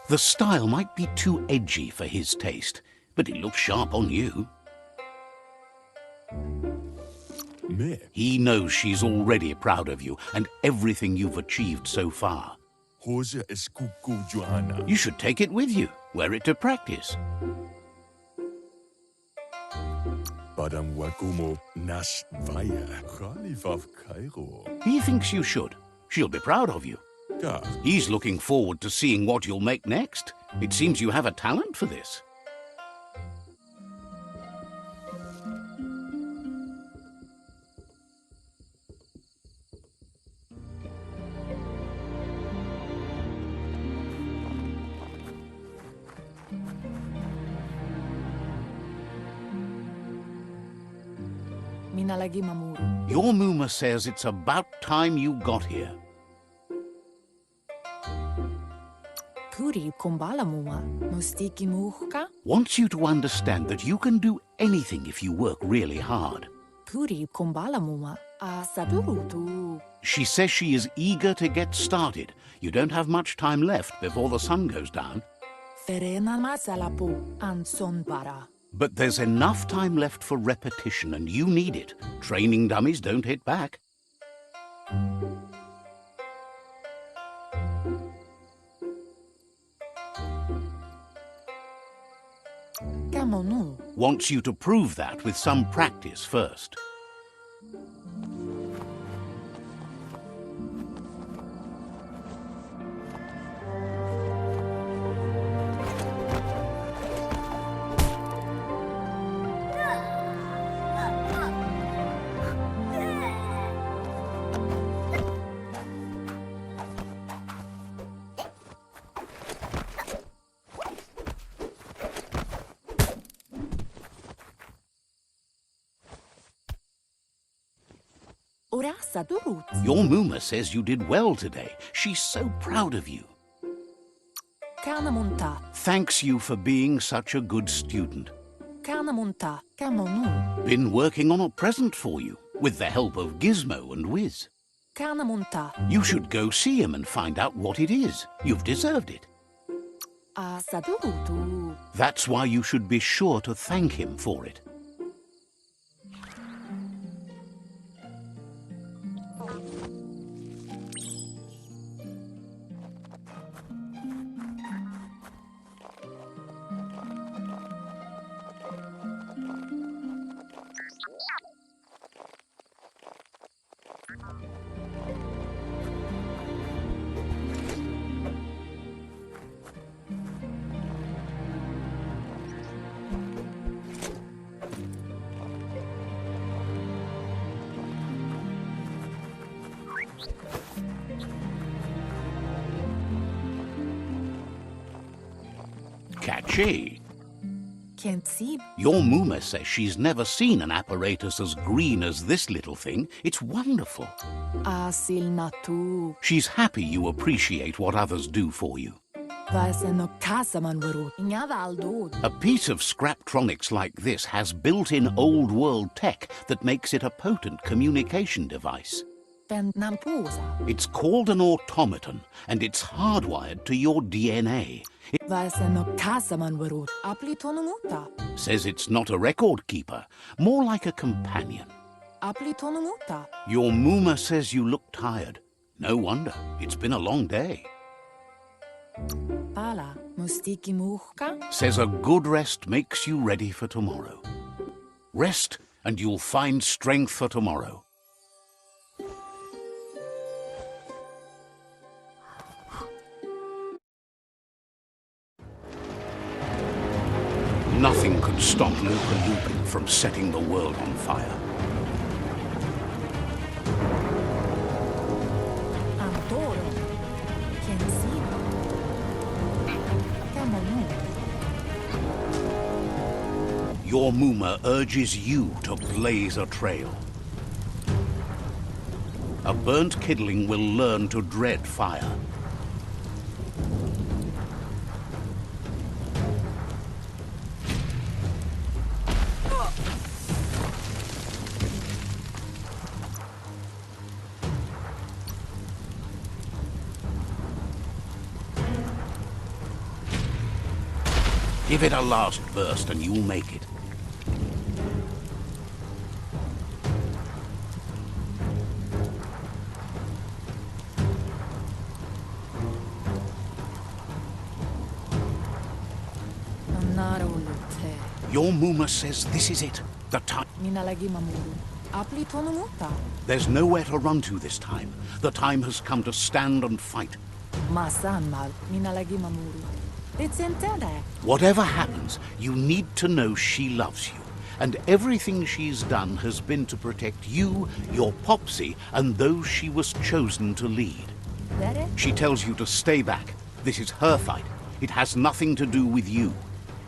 The style might be too edgy for his taste, but it looks sharp on you. Me. He knows she's already proud of you and everything you've achieved so far. Hoja eskuko Johanna. You should take it with you, wear it to practice. Badam wakumo nash vaya. Khalifaf Cairo. He thinks you should. She'll be proud of you. God. He's looking forward to seeing what you'll make next. It seems you have a talent for this. Minalagi mamuru. Your Muma says it's about time you got here. Puri kumbala muma. Mustiki muhka. Wants you to understand that you can do anything if you work really hard. Puri kumbala muma. Asadurutu. She says she is eager to get started. You don't have much time left before the sun goes down. Ferena masalapu. Anson para. But there's enough time left for repetition, and you need it. Training dummies don't hit back. Kamonu. Wants you to prove that with some practice first. Orasa durut. Your Muma says you did well today. She's so proud of you. Kanamunta. Thanks you for being such a good student. Kanamunta. Kamonu. Been working on a present for you, with the help of Gizmo and Wiz. Kanamunta. You should go see him and find out what it is. You've deserved it. Asadurutu. That's why you should be sure to thank him for it. Catchy. Can't see. Your Muma says she's never seen an apparatus as green as this little thing. It's wonderful. Asil natu. She's happy you appreciate what others do for you. Vaseno kasaman varut. Inga valdod. A piece of Scraptronics like this has built-in old-world tech that makes it a potent communication device. Pen nampusa. It's called an automaton, and it's hardwired to your DNA. It Vaseno kasaman varut. Aplitonumuta. says it's not a record keeper, more like a companion. Aplitonumuta. Your Muma says you look tired. No wonder. It's been a long day. Pala. Mustiki muhka. Says a good rest makes you ready for tomorrow. Rest, and you'll find strength for tomorrow. Nothing could stop Lupa Lupin from setting the world on fire. Antoro. Can't see. Kamonu. Your Muma urges you to blaze a trail. A burnt kidling will learn to dread fire. Give it a last burst and you'll make it. Narolute. Your Muma says this is it. The time. Minalagi mamuru. Aplitonumuta. There's nowhere to run to this time. The time has come to stand and fight. Masan mal. Minalagi mamuru. It's intended. Whatever happens, you need to know she loves you. And everything she's done has been to protect you, your Popsy, and those she was chosen to lead. That it? She tells you to stay back. This is her fight. It has nothing to do with you.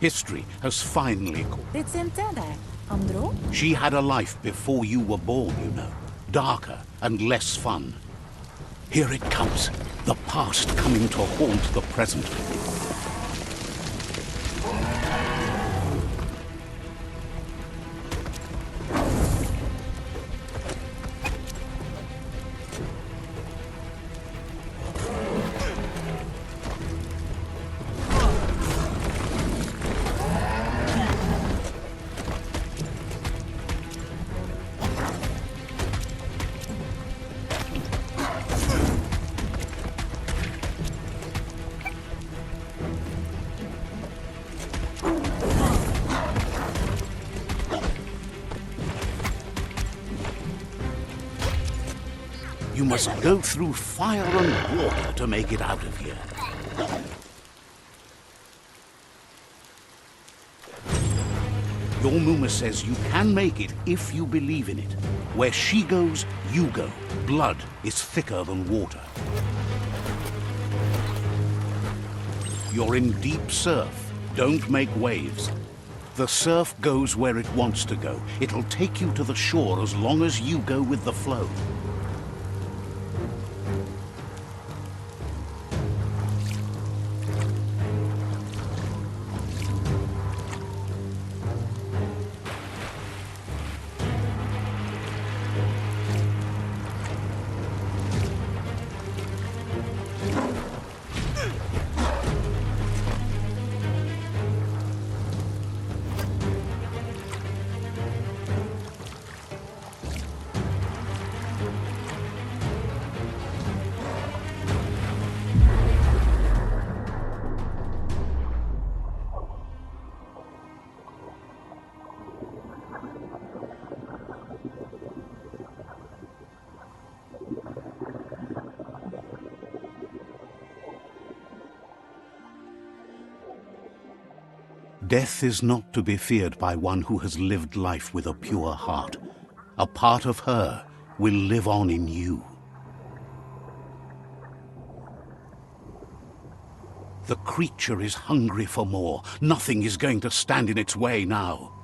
History has finally called. It's intended. Andro? She had a life before you were born, you know. Darker and less fun. Here it comes. The past coming to haunt the present. You must go through fire and water to make it out of here. Your Muma says you can make it if you believe in it. Where she goes, you go. Blood is thicker than water. You're in deep surf. Don't make waves. The surf goes where it wants to go. It'll take you to the shore as long as you go with the flow. Death is not to be feared by one who has lived life with a pure heart. A part of her will live on in you. The creature is hungry for more. Nothing is going to stand in its way now.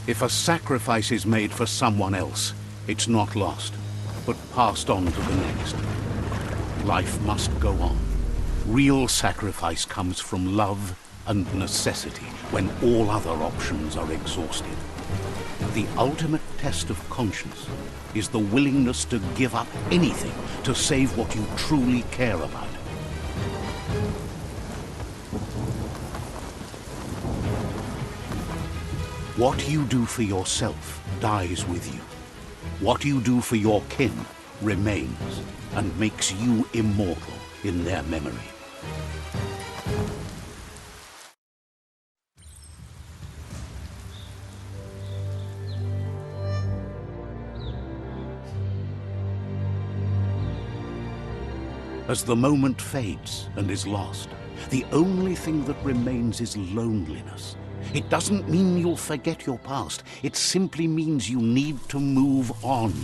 If a sacrifice is made for someone else, it's not lost, but passed on to the next. Life must go on. Real sacrifice comes from love and necessity when all other options are exhausted. The ultimate test of conscience is the willingness to give up anything to save what you truly care about. What you do for yourself dies with you. What you do for your kin remains and makes you immortal in their memory. As the moment fades and is lost, the only thing that remains is loneliness. It doesn't mean you'll forget your past. It simply means you need to move on.